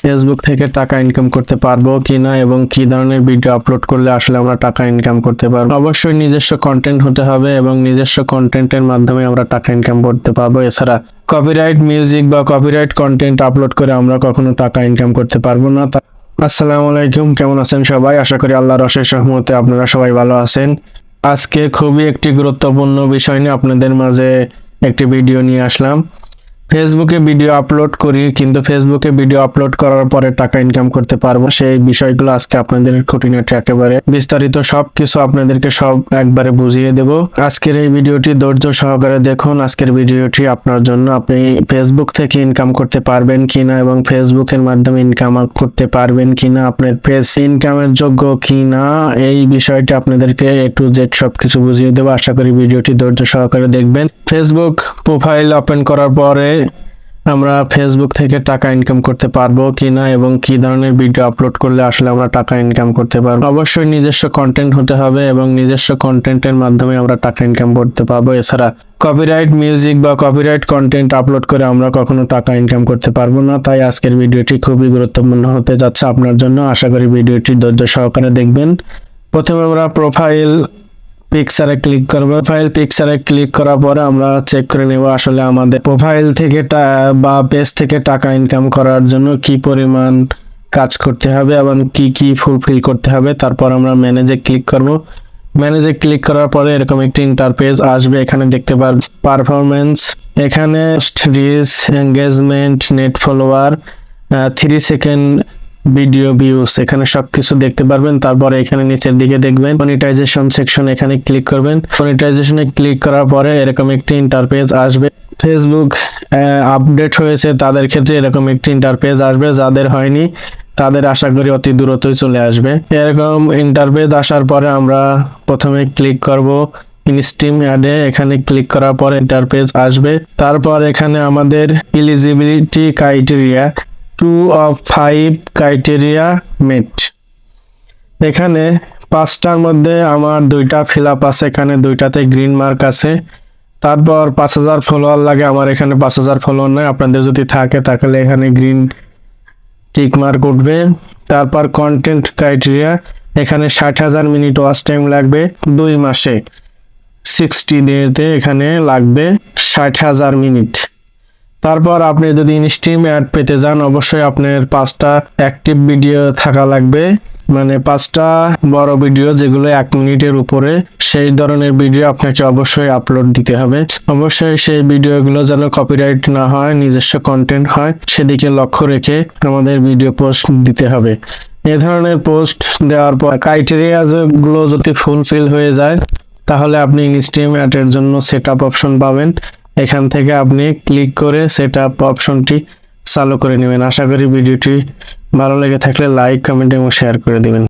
Facebook থেকে টাকা income করতে পারবো কিনা এবং কি ধরনের ভিডিও আপলোড করলে আসলে আমরা টাকা ইনকাম করতে পারবো। অবশ্যই নিজস্ব কন্টেন্ট হতে হবে এবং নিজস্ব কন্টেন্টের মাধ্যমে আমরা টাকা ইনকাম করতে পারবো। এছাড়া কপিরাইট মিউজিক বা কপিরাইট কন্টেন্ট আপলোড করে আমরা কখনো টাকা ইনকাম করতে পারবো না। আসসালামু আলাইকুম, কেমন আছেন সবাই? আশা করি আল্লাহর অশেষ রহমতে আপনারা সবাই ভালো আছেন। আজকে খুবই একটি গুরুত্বপূর্ণ বিষয় নিয়ে আপনাদের মাঝে একটি ভিডিও নিয়ে আসলাম। ফেসবুকে ভিডিও আপলোড করি, কিন্তু ফেসবুকে ভিডিও আপলোড করার পরে টাকা ইনকাম করতে পারবো, সেই বিষয়গুলো আজকে আপনাদের খুঁটিনাটি একেবারে বিস্তারিত সবকিছু আপনাদেরকে একবারে বুঝিয়ে দেব। আজকের এই ভিডিওটি ধৈর্য সহকারে দেখুন। আজকের ভিডিওটি আপনার জন্য। আপনি ফেসবুক থেকে ইনকাম করতে পারবেন কিনা এবং ফেসবুকের মাধ্যমে ইনকাম করতে পারবেন কিনা, আপনার ফেস ইনকামের যোগ্য কিনা, এই বিষয়টি আপনাদেরকে A to Z সবকিছু বুঝিয়ে দেবো। আশা করি ভিডিওটি ধৈর্য সহকারে দেখবেন। ফেসবুক প্রোফাইল ওপেন করার পরে আমরা ফেসবুক থেকে টাকা ইনকাম করতে পারবো কিনা এবং কি ধরনের ভিডিও আপলোড করলে আসলে আমরা টাকা ইনকাম করতে পারবো। অবশ্যই নিজস্ব কন্টেন্ট হতে হবে এবং নিজস্ব কন্টেন্টের মাধ্যমে আমরা টাকা ইনকাম করতে পারবো। এছাড়া কপিরাইট মিউজিক বা কপিরাইট কন্টেন্ট আপলোড করে আমরা কখনো টাকা ইনকাম করতে পারবো না। তাই আজকের ভিডিওটি খুবই গুরুত্বপূর্ণ হতে যাচ্ছে আপনার জন্য। আশা করি ভিডিওটি ধৈর্য সহকারে দেখবেন। প্রথমে আমরা প্রোফাইল পিকচারে ক্লিক করব। প্রোফাইল পিকচারে ক্লিক করার পরে আমরা চেক করে নেব আসলে আমাদের প্রোফাইল থেকে বা পেজ থেকে টাকা ইনকাম করার জন্য কি পরিমাণ কাজ করতে হবে এবং কি ফুলফিল করতে হবে। তারপর আমরা ম্যানেজে ক্লিক করব। ম্যানেজে ক্লিক করার পরে এরকম একটি ইন্টারফেস আসবে। এখানে দেখতে পারবেন পারফরমেন্স, এখানে reach, engagement, net follower, 3 second video views, এখানে সবকিছু দেখতে পারবেন। তারপরে এখানে নিচের দিকে দেখবেন মনিটাইজেশন সেকশন, এখানে ক্লিক করবেন। মনিটাইজেশনে ক্লিক করার পরে এরকম একটি ইন্টারফেস আসবে। ফেসবুক আপডেট হয়েছে তাদের ক্ষেত্রে এরকম একটি ইন্টারফেস আসবে, যাদের হয়নি তাদের আশা করি অতি দ্রুতই চলে আসবে। এরকম ইন্টারফেস আসার পরে আমরা প্রথমে ক্লিক করব ইনস্টিম অ্যাডে। এখানে ক্লিক করার পর ইন্টারফেস আসবে। তারপর এখানে আমাদের এলিজিবিলিটি ক্রাইটেরিয়া 2 of 5 ক্রাইটেরিয়া মেট। এখানে 5টার মধ্যে আমার 2টা ফিল আপ আছে, এখানে 2টাতে গ্রিন মার্ক আছে। তারপর 5000 ফলোয়ার লাগে, আমার এখানে 5000 ফলোয়ার নাই। আপনাদের যদি থাকে তাহলে এখানে গ্রিন টিক মার্ক উঠবে। তারপর কন্টেন্ট ক্রাইটেরিয়া, এখানে 60,000 মিনিট ওয়াচ টাইম লাগবে 2 মাসে, 60 ডেতে এখানে লাগবে 60,000 মিনিট। তারপর আপনি যদি ইনস্টিম অ্যাড পেতে যান, অবশ্যই আপনার 5টা অ্যাক্টিভ ভিডিও থাকা লাগবে, মানে 5টা বড় ভিডিও যেগুলো 1 মিনিটের উপরে, সেই ধরনের ভিডিও আপনাকে অবশ্যই আপলোড দিতে হবে। অবশ্যই সেই ভিডিওগুলো যেন কপিরাইট না হয়, নিজস্ব কন্টেন্ট হয়, সেদিকে লক্ষ্য রেখে আমাদের ভিডিও পোস্ট দিতে হবে। এ ধরনের পোস্ট দেওয়ার পর ক্রাইটেরিয়া গুলো যদি ফুলফিল হয়ে যায় তাহলে আপনি ইনস্টিম অ্যাডের জন্য সেটআপ অপশন পাবেন। এখান থেকে আপনি ক্লিক করে সেটআপ অপশনটি চালু করে নেবেন। আশা করি ভিডিওটি ভালো লেগে থাকলে লাইক, কমেন্ট এবং শেয়ার করে দিবেন।